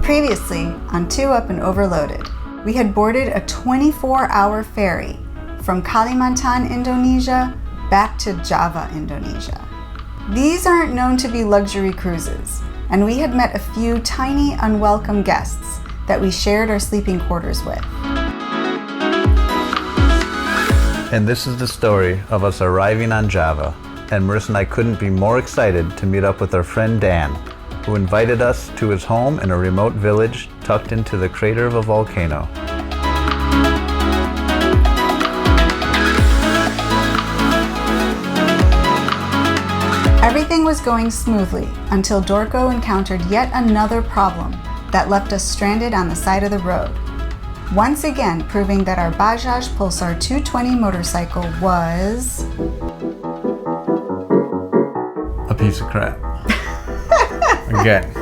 Previously on Two Up and Overloaded, we had boarded a 24-hour ferry from Kalimantan, Indonesia, back to Java, Indonesia. These aren't known to be luxury cruises, and we had met a few tiny, unwelcome guests that we shared our sleeping quarters with. And this is the story of us arriving on Java, and Marissa and I couldn't be more excited to meet up with our friend Dan, who invited us to his home in a remote village tucked into the crater of a volcano. Everything was going smoothly until Dorco encountered yet another problem that left us stranded on the side of the road. Once again proving that our Bajaj Pulsar 220 motorcycle was A piece of crap. Again,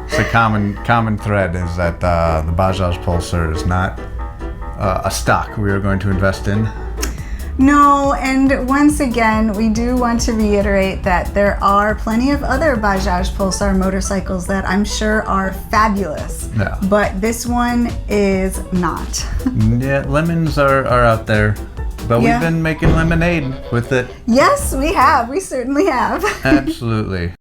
it's a common thread is that the Bajaj Pulsar is not a stock we are going to invest in. No, and once again, we do want to reiterate that there are plenty of other Bajaj Pulsar motorcycles that I'm sure are fabulous. Yeah. But this one is not. Yeah, lemons are out there, but Yeah. we've been making lemonade with it. Yes, we have. We certainly have. Absolutely.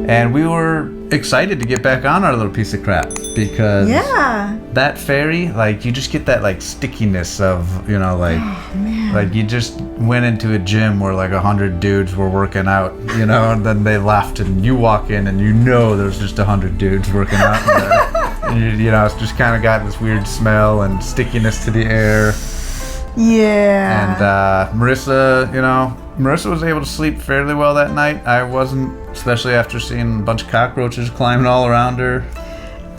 And we were excited to get back on our little piece of crap because Yeah. that ferry, like, you just get that like stickiness of, you know, like, like you just went into a gym where like 100 dudes were working out, you know, and then they left, and you walk in and you know there's just 100 dudes working out in there. And you know, it's just kind of got this weird smell and stickiness to the air. Yeah. And Marissa was able to sleep fairly well that night. I wasn't, especially after seeing a bunch of cockroaches climbing all around her.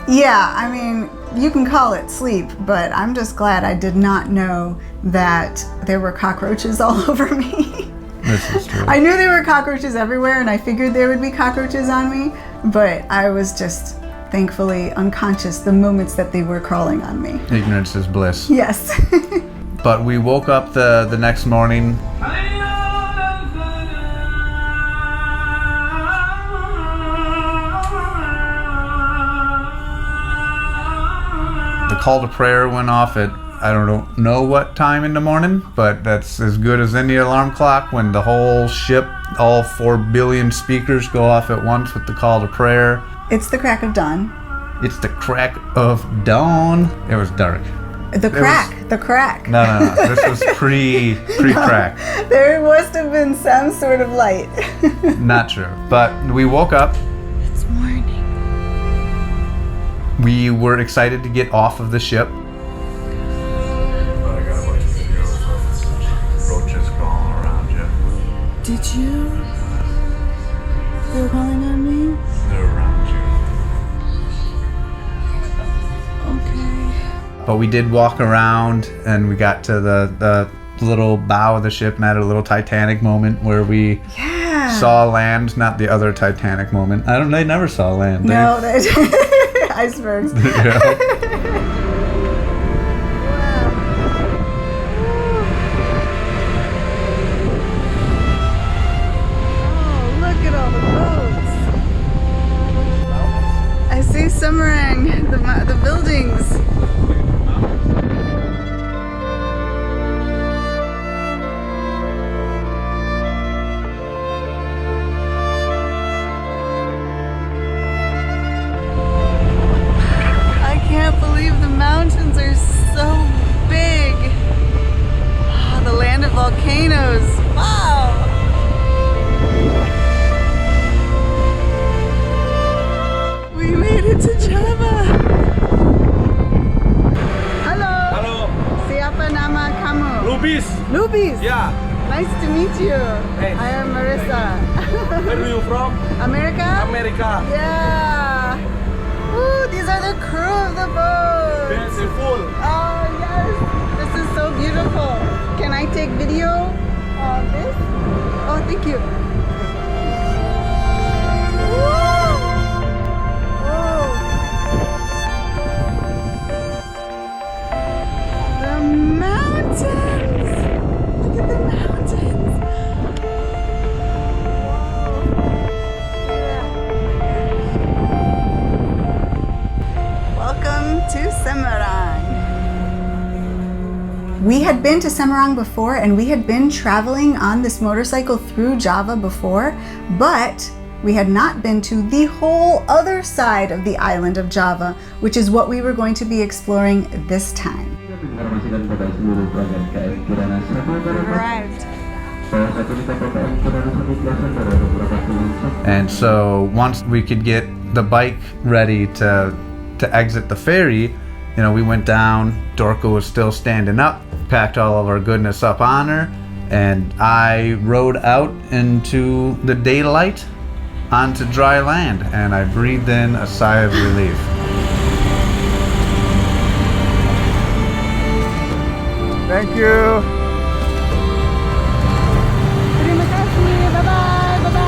Yeah, I mean, you can call it sleep, but I'm just glad I did not know that there were cockroaches all over me. This is true. I knew there were cockroaches everywhere, and I figured there would be cockroaches on me, but I was just thankfully unconscious the moments that they were crawling on me. Ignorance is bliss. Yes. But we woke up the next morning. The call to prayer went off at, I don't know what time in the morning, but that's as good as any alarm clock when the whole ship, all 4 billion speakers go off at once with the call to prayer. It's the crack of dawn. It's the crack of dawn. It was dark. The crack. No. This was pre-crack. There must have been some sort of light. Not true. But we woke up. It's morning. We were excited to get off of the ship. I got a bunch of videos of roaches crawling around you. Did you? They were calling on me? They're around you. Okay. But we did walk around, and we got to the little bow of the ship and had a little Titanic moment where we saw land, not the other Titanic moment. They never saw land. No, icebergs. Look at all the boats. I see Semarang, the buildings. I can't believe the mountains are so big. Oh, the land of volcanoes. Wow. We made it to Java. Halo. Siapa nama kamu? Lubis. Yeah. Nice to meet you. Thanks. I am Marissa. Where are you from? America? America. Yeah. Ooh, these are the crew of the boat. Beautiful. Oh yes, this is so beautiful. Can I take video of this? Oh, thank you. Woo! Whoa. The mountains! Look at the mountains! Whoa. Yeah. We had been to Semarang before, and we had been traveling on this motorcycle through Java before, but we had not been to the whole other side of the island of Java, which is what we were going to be exploring this time. Arrived. And so once we could get the bike ready to exit the ferry, you know, we went down. Dorka was still standing up, packed all of our goodness up on her, and I rode out into the daylight onto dry land, and I breathed in a sigh of relief. Thank you. Terima kasih. Bye-bye. Bye-bye.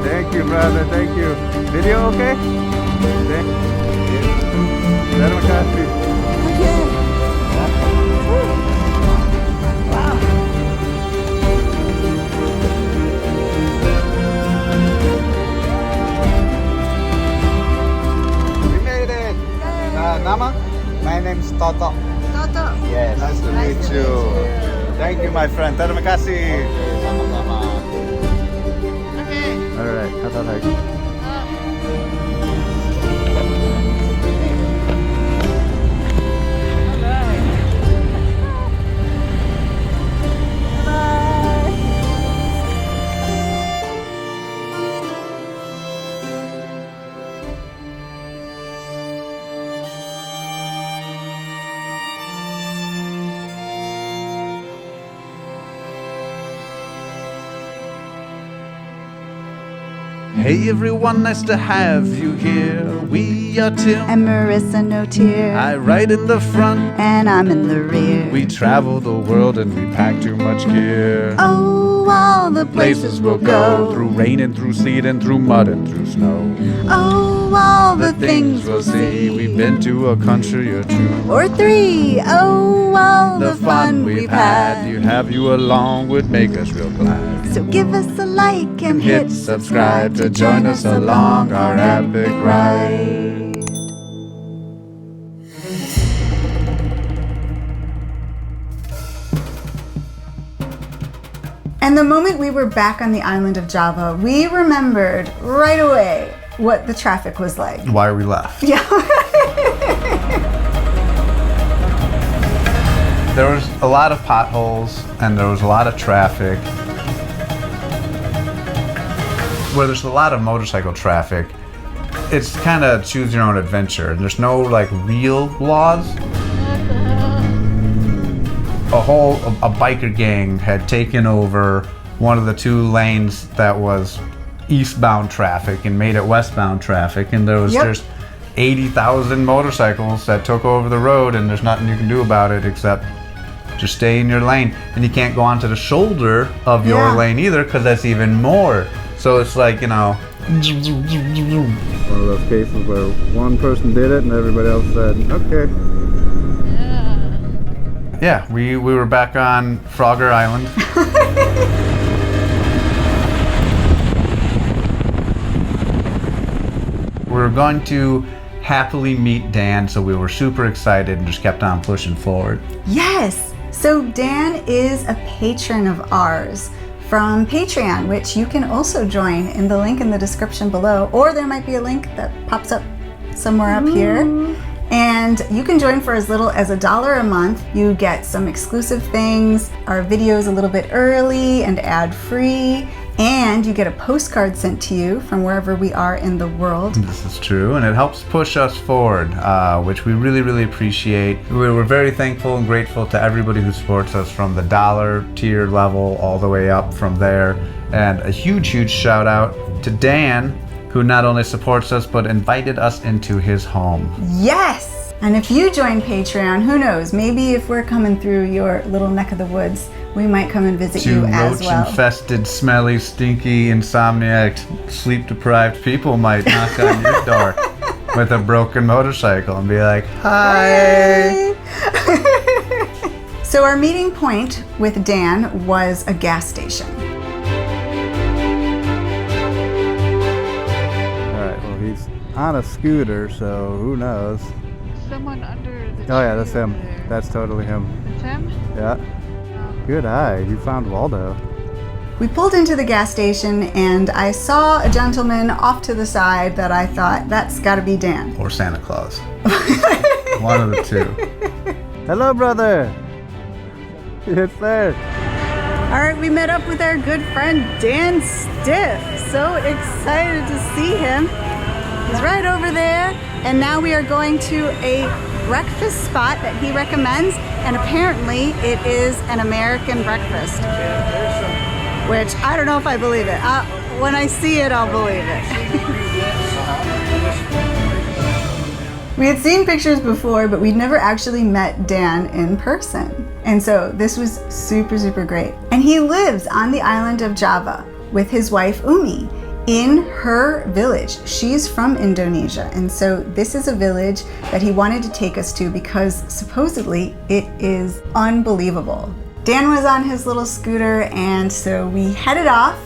Thank you, brother. Thank you. Video okay? Thank you. Terima kasih. We made it. Nama? My name's Toto. Toto. Yes. Nice to meet you. Thank you, my friend. Terima kasih. Sama-sama. Okay. Alright, kata lagi. Hey everyone, nice to have you here. We are Tim And Marissa No Tear. I ride in the front. And I'm in the rear. We travel the world and we pack too much gear. Oh, all the places we'll go. Through rain and through sleet and through mud and through snow. Oh, all the things we'll see. We've been to a country or two. Or three. Oh, all the fun we've had. You have you along would make us real glad. So give us a like and Hit subscribe to join us along our epic ride. And the moment we were back on the island of Java, we remembered right away what the traffic was like. Why we left. Yeah. There was a lot of potholes and there was a lot of traffic. Where there's a lot of motorcycle traffic, it's kind of choose your own adventure. There's no like real laws. A biker gang had taken over one of the two lanes that was eastbound traffic and made it westbound traffic, and there was just 80,000 motorcycles that took over the road, and there's nothing you can do about it except just stay in your lane. And you can't go onto the shoulder of your lane either, because that's even more. So it's like, you know, one of those cases where one person did it and everybody else said, okay. Yeah, we were back on Frogger Island. We were going to happily meet Dan, so we were super excited and just kept on pushing forward. Yes. So Dan is a patron of ours from Patreon, which you can also join in the link in the description below, or there might be a link that pops up somewhere up here. And you can join for as little as $1 a month. You get some exclusive things, our videos a little bit early and ad-free, and you get a postcard sent to you from wherever we are in the world. This is true, and it helps push us forward, which we really, really appreciate. We're very thankful and grateful to everybody who supports us from the dollar tier level all the way up from there. And a huge, huge shout out to Dan, who not only supports us, but invited us into his home. Yes! And if you join Patreon, who knows, maybe if we're coming through your little neck of the woods, we might come and visit you as well. Roach-infested, smelly, stinky, insomniac, sleep-deprived people might knock on your door with a broken motorcycle and be like, hi! So our meeting point with Dan was a gas station. Alright, well, he's on a scooter, so who knows? Someone under the Oh yeah, that's tree him. over there. That's totally him. It's him? Yeah. Good eye. You found Waldo. We pulled into the gas station and I saw a gentleman off to the side that I thought, that's gotta be Dan. Or Santa Claus. One of the two. Hello, brother. Yes, sir. All right, we met up with our good friend Dan Stiff. So excited to see him. He's right over there. And now we are going to a breakfast spot that he recommends. And apparently it is an American breakfast. Which I don't know if I believe it. When I see it, I'll believe it. We had seen pictures before, but we'd never actually met Dan in person. And so this was super, super great. And he lives on the island of Java with his wife, Umi, in her village. She's from Indonesia. And so this is a village that he wanted to take us to because supposedly it is unbelievable. Dan was on his little scooter, and so we headed off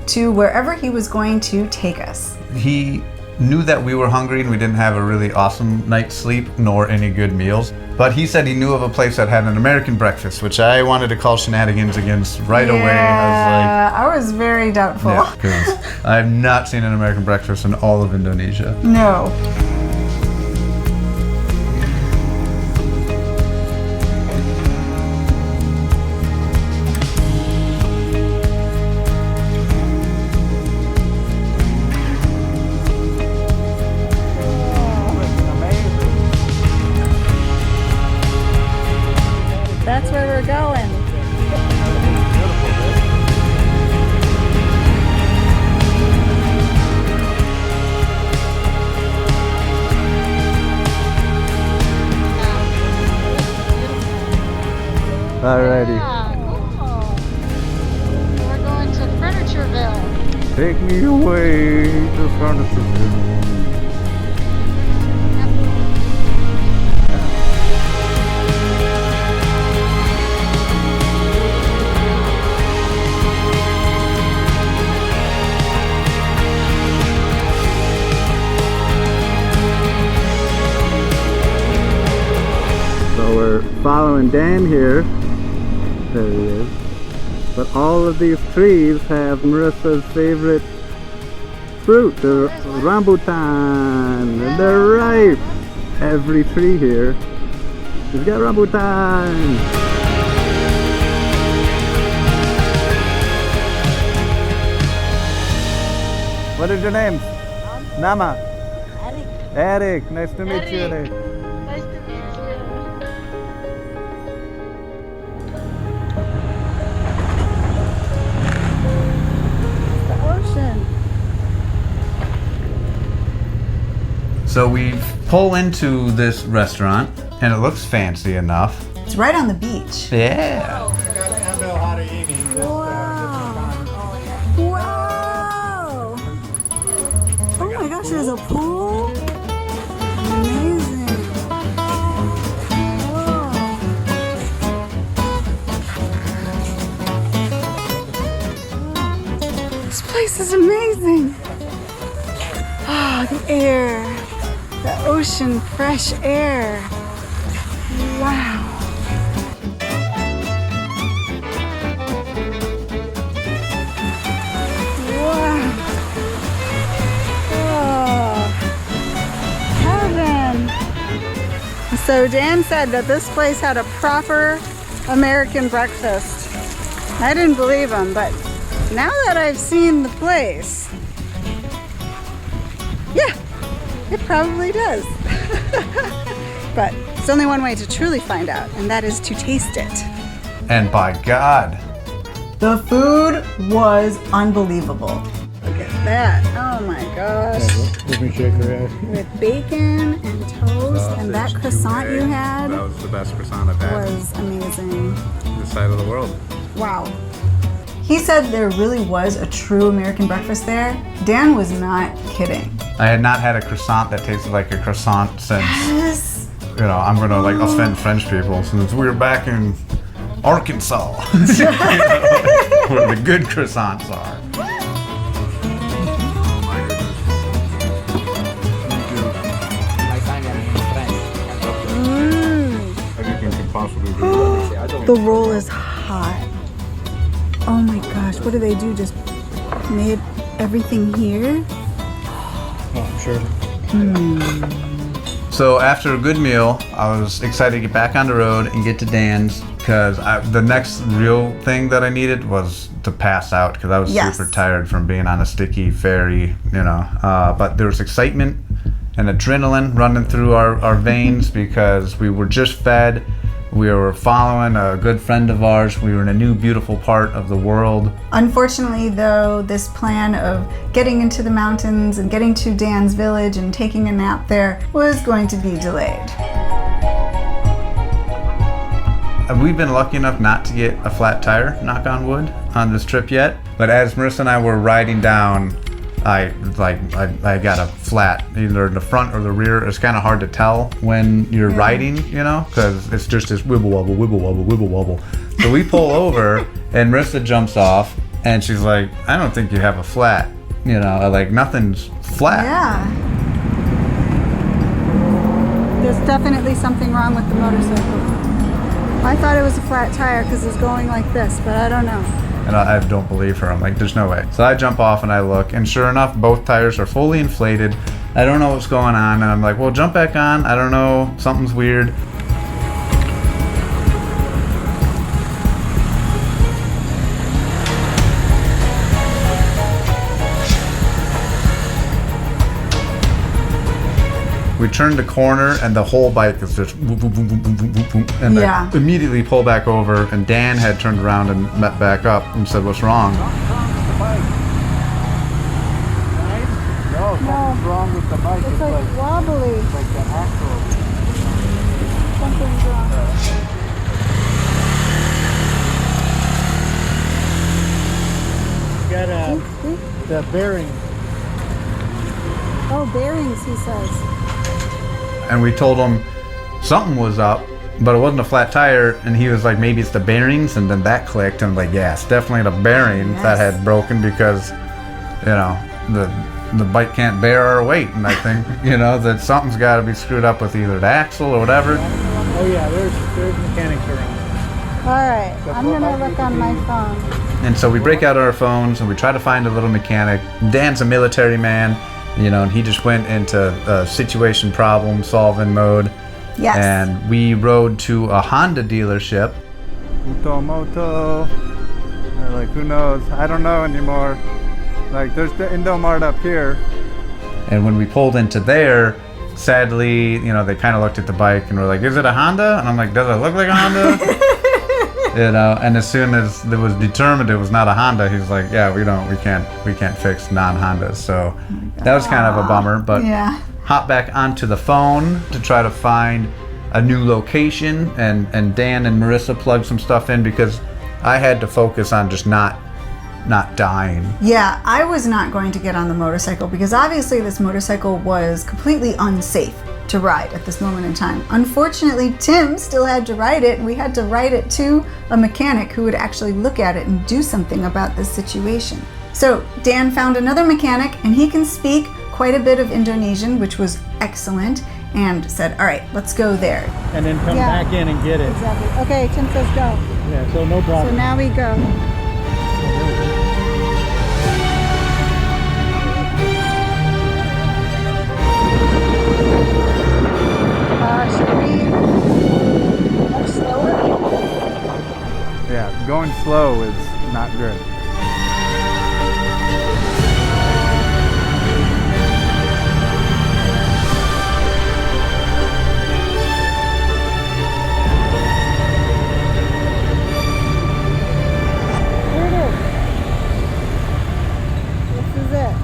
to wherever he was going to take us. He knew that we were hungry and we didn't have a really awesome night's sleep nor any good meals. But he said he knew of a place that had an American breakfast, which I wanted to call shenanigans against right away. I was very doubtful. Yeah, because I have not seen an American breakfast in all of Indonesia. No. That's where we're going. Alrighty. Yeah, cool. We're going to Furnitureville. Take me away to Furnitureville. So we're following Dan here. There he is. But all of these trees have Marissa's favorite fruit, the rambutan, and they're ripe. Every tree here has got rambutan. What is your name? Nama? Eric. Eric. Nice to meet you, Eric. Eric. Nice to meet you. The ocean. So we pull into this restaurant and it looks fancy enough. It's right on the beach. Yeah. Wow! Oh my gosh, there's a pool? Amazing. Whoa. This place is amazing. Ah, the air. The ocean, fresh air. Wow. So Dan said that this place had a proper American breakfast. I didn't believe him, but now that I've seen the place, yeah, it probably does. But it's only one way to truly find out, and that is to taste it. And by God, the food was unbelievable. Look at that. Oh my gosh. Let me shake her ass. With bacon and toast, and that croissant you had that was the best croissant I've had was amazing. this side of the world. Wow. He said there really was a true American breakfast there. Dan was not kidding. I had not had a croissant that tasted like a croissant since, Yes. you know, I'm gonna like offend French people since we were back in Arkansas, where the good croissants are. possibly do. The roll is hot. Oh my gosh, what do they do? Just made everything here? Oh, I'm sure. So after a good meal, I was excited to get back on the road and get to Dan's because the next real thing that I needed was to pass out because I was Yes. super tired from being on a sticky ferry, you know. But there was excitement and adrenaline running through our veins because we were just fed. We were following a good friend of ours. We were in a new, beautiful part of the world. Unfortunately, though, this plan of getting into the mountains and getting to Dan's village and taking a nap there was going to be delayed. We've been lucky enough not to get a flat tire, knock on wood, on this trip yet. But as Marissa and I were riding down, I got a flat, either in the front or the rear. It's kind of hard to tell when you're riding, you know, because it's just this wibble wobble, wibble wobble, wibble wobble. So we pull over, and Marissa jumps off, and she's like, "I don't think you have a flat," you know, like nothing's flat. Yeah. There's definitely something wrong with the motorcycle. I thought it was a flat tire because it's going like this, but I don't know. And I don't believe her. I'm like, there's no way. So I jump off and I look, and sure enough, both tires are fully inflated. I don't know what's going on, and I'm like, well, jump back on. I don't know, something's weird. We turned the corner and the whole bike is just boom, boom, boom, boom, boom, boom, boom, boom. And Yeah. I immediately pulled back over, and Dan had turned around and met back up and said, what's wrong? No, something's wrong with the bike. It's like wobbly. like the axle. Something's wrong. Got the bearing. Oh, bearings, he says. And we told him something was up, but it wasn't a flat tire. And he was like, maybe it's the bearings. And then that clicked, and I'm like, yeah, it's definitely the bearings that had broken because, you know, the bike can't bear our weight. And I think, you know, that something's got to be screwed up with either the axle or whatever. Oh yeah, there's mechanics around. All right, I'm gonna look on my phone. And so we break out our phones and we try to find a little mechanic. Dan's a military man, you know, and he just went into situation problem solving mode. Yes. And we rode to a Honda dealership. Moto. They're like, who knows? I don't know anymore. Like, there's the Indomart up here. And when we pulled into there, sadly, you know, they kind of looked at the bike and were like, is it a Honda? And I'm like, does it look like a Honda? You know, and as soon as it was determined it was not a Honda, he's like, yeah, we can't fix non-Hondas. So that was kind of a bummer, but Yeah. hop back onto the phone to try to find a new location, and Dan and Marissa plugged some stuff in because I had to focus on just not dying. Yeah, I was not going to get on the motorcycle because obviously this motorcycle was completely unsafe to ride at this moment in time. Unfortunately, Tim still had to ride it, and we had to ride it to a mechanic who would actually look at it and do something about this situation. So Dan found another mechanic, and he can speak quite a bit of Indonesian, which was excellent, and said, all right, let's go there. And then come Yeah. back in and get it. Exactly. Okay, Tim says go. Yeah, so no So problem. now we go. Should we much slower? Yeah, going slow is not good. Here it is. This is it.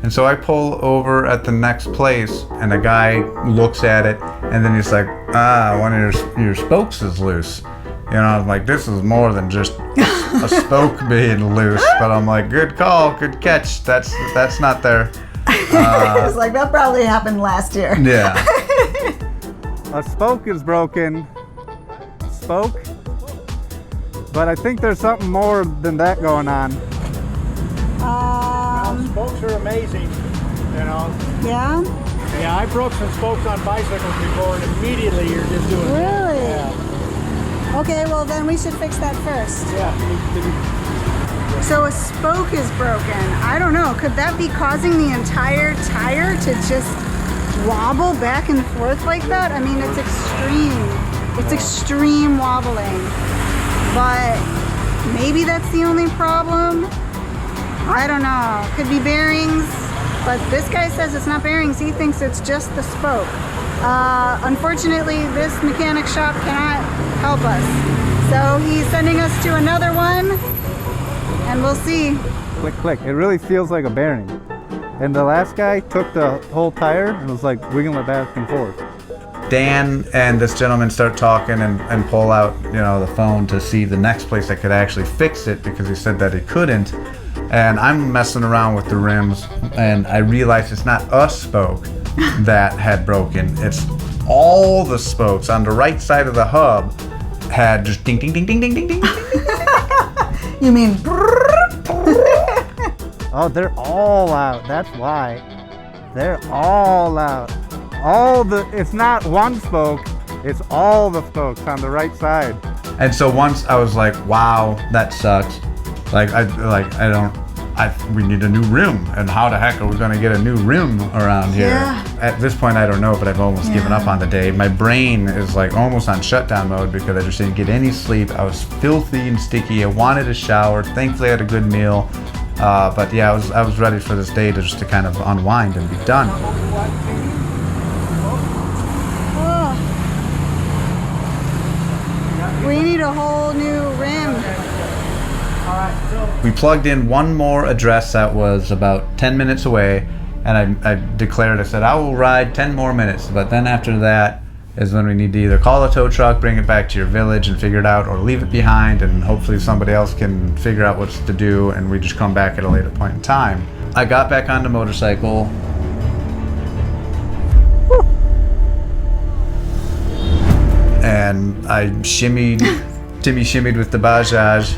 And so I pull over at the next place, and the guy looks at it, and then he's like, one of your spokes is loose. You know, I'm like, this is more than just a spoke being loose. But I'm like, good call, good catch. That's not there. It's like that probably happened last year. Yeah. A spoke is broken. Spoke? But I think there's something more than that going on. Spokes are amazing, you know. Yeah. Yeah, I broke some spokes on bicycles before, and immediately you're just doing it. Really? Yeah. Okay, well then we should fix that first. Yeah. So a spoke is broken. I don't know, could that be causing the entire tire to just wobble back and forth like that? I mean, it's extreme. It's extreme wobbling. But maybe that's the only problem. I don't know. Could be bearings, but this guy says it's not bearings. He thinks it's just the spoke. Unfortunately, this mechanic shop cannot help us. So he's sending us to another one, and we'll see. Click, click. It really feels like a bearing. And the last guy took the whole tire and was like wiggling it back and forth. Dan and this gentleman start talking and pull out, the phone to see the next place that could actually fix it, because he said that he couldn't. And I'm messing around with the rims, and I realized it's not a spoke that had broken. It's all the spokes on the right side of the hub had just ding, ding, ding, ding, ding, ding, ding. You mean? Oh, they're all out. That's why. They're all out. It's not one spoke, it's all the spokes on the right side. And so once I was like, wow, that sucks. We need a new rim, and how the heck are we gonna get a new rim around here? Yeah. At this point, I don't know, but I've almost given up on the day. My brain is like almost on shutdown mode because I just didn't get any sleep. I was filthy and sticky. I wanted a shower. Thankfully, I had a good meal. But yeah, I was ready for this day to kind of unwind and be done. We need a whole new rim. We plugged in one more address that was about 10 minutes away, and I declared, I said, I will ride 10 more minutes, but then after that is when we need to either call a tow truck, bring it back to your village and figure it out, or leave it behind and hopefully somebody else can figure out what's to do, and we just come back at a later point in time. I got back on the motorcycle. And I shimmied with the Bajaj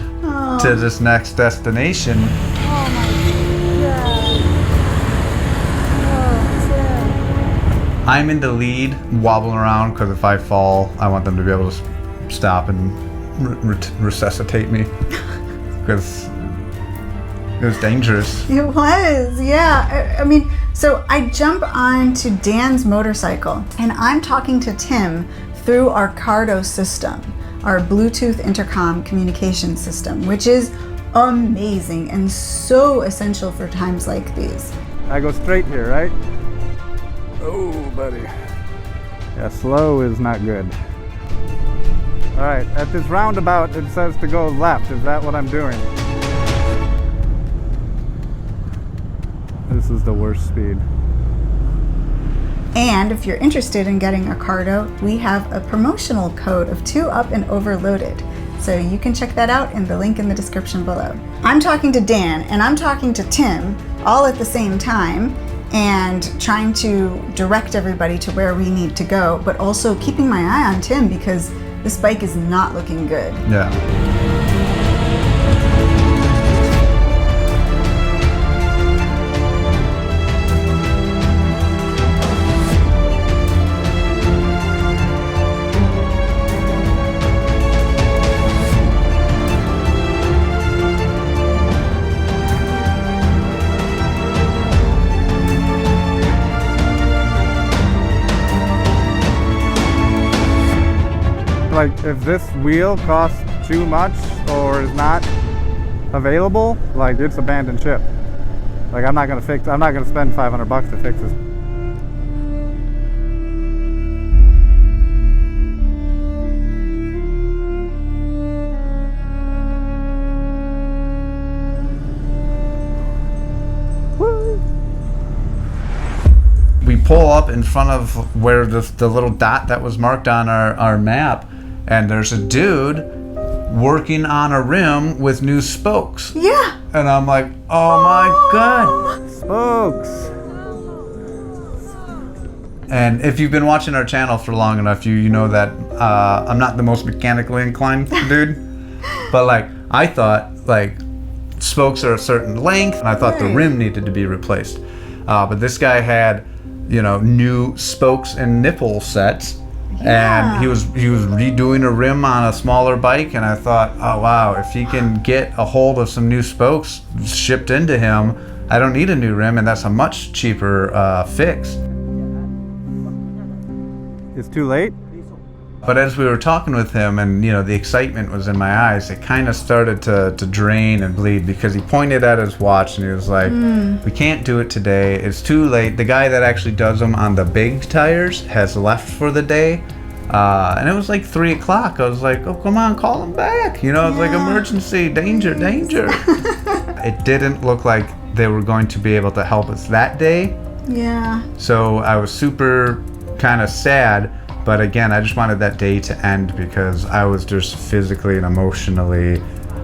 to this next destination. Oh my God. Oh, I'm in the lead, wobbling around, because if I fall, I want them to be able to stop and resuscitate me, because it was dangerous. It was, yeah. I mean, so I jump onto Dan's motorcycle, and I'm talking to Tim through our Cardo system, our Bluetooth intercom communication system, which is amazing and so essential for times like these. I go straight here, right? Oh, buddy. Yeah, slow is not good. All right, at this roundabout, it says to go left. Is that what I'm doing? This is the worst speed. And if you're interested in getting a Cardo, we have a promotional code of 2 up and overloaded. So you can check that out in the link in the description below. I'm talking to Dan and I'm talking to Tim all at the same time, and trying to direct everybody to where we need to go, but also keeping my eye on Tim because this bike is not looking good. Yeah. Like, if this wheel costs too much or is not available, like, it's abandoned ship. Like, I'm not gonna spend $500 to fix this. We pull up in front of where the little dot that was marked on our map, and there's a dude working on a rim with new spokes. Yeah. And I'm like, oh my God. Spokes! And if you've been watching our channel for long enough, you know that I'm not the most mechanically inclined dude. But like, I thought like spokes are a certain length, and I thought the rim needed to be replaced. But this guy had new spokes and nipple sets. Yeah. And he was redoing a rim on a smaller bike, and I thought, oh wow, if he can get a hold of some new spokes shipped into him, I don't need a new rim, and that's a much cheaper fix. It's too late? But as we were talking with him, and the excitement was in my eyes, it kind of started to drain and bleed, because he pointed at his watch and he was like, we can't do it today, it's too late. The guy that actually does them on the big tires has left for the day, and it was like 3 o'clock. I was like, oh, come on, call him back. It was like, emergency, danger. It didn't look like they were going to be able to help us that day. Yeah. So I was super kind of sad. But again, I just wanted that day to end, because I was just physically and emotionally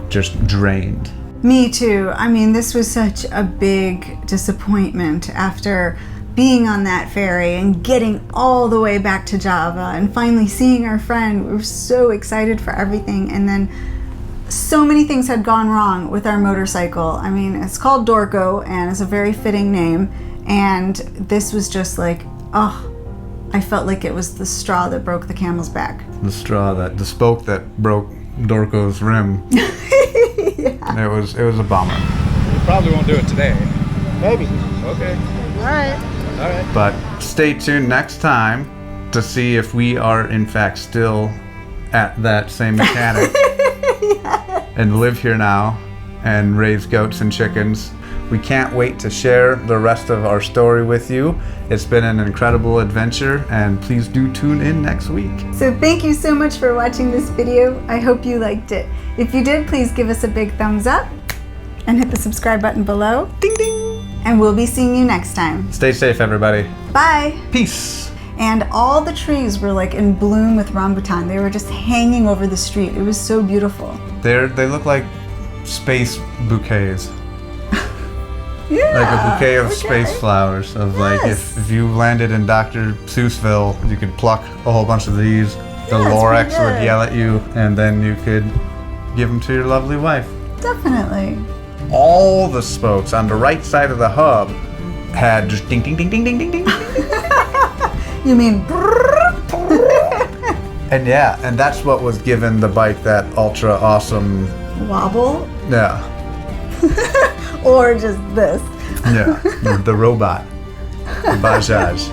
just drained. Me too. I mean, this was such a big disappointment after being on that ferry and getting all the way back to Java and finally seeing our friend. We were so excited for everything, and then so many things had gone wrong with our motorcycle. I mean, it's called Dorco, and it's a very fitting name, and this was just like, I felt like it was the straw that broke the camel's back. The spoke that broke Dorco's rim. Yeah. It was a bummer. We probably won't do it today. Maybe. Okay. All right. All right. But stay tuned next time to see if we are in fact still at that same mechanic and live here now and raise goats and chickens. We can't wait to share the rest of our story with you. It's been an incredible adventure, and please do tune in next week. So thank you so much for watching this video. I hope you liked it. If you did, please give us a big thumbs up and hit the subscribe button below. Ding ding! And we'll be seeing you next time. Stay safe, everybody. Bye! Peace. And all the trees were like in bloom with rambutan. They were just hanging over the street. It was so beautiful. They look like space bouquets. Yeah, Like a bouquet of okay. space flowers. Of like, Yes. if you landed in Dr. Seussville, you could pluck a whole bunch of these. The Yeah, it's Lorax pretty would good. yell at you, and then you could give them to your lovely wife. Definitely. All the spokes on the right side of the hub had just ding, ding, ding, ding, ding, ding, ding. You mean And yeah, and that's what was giving the bike that ultra awesome, wobble? yeah, Or just this? the robot, the Bajaj.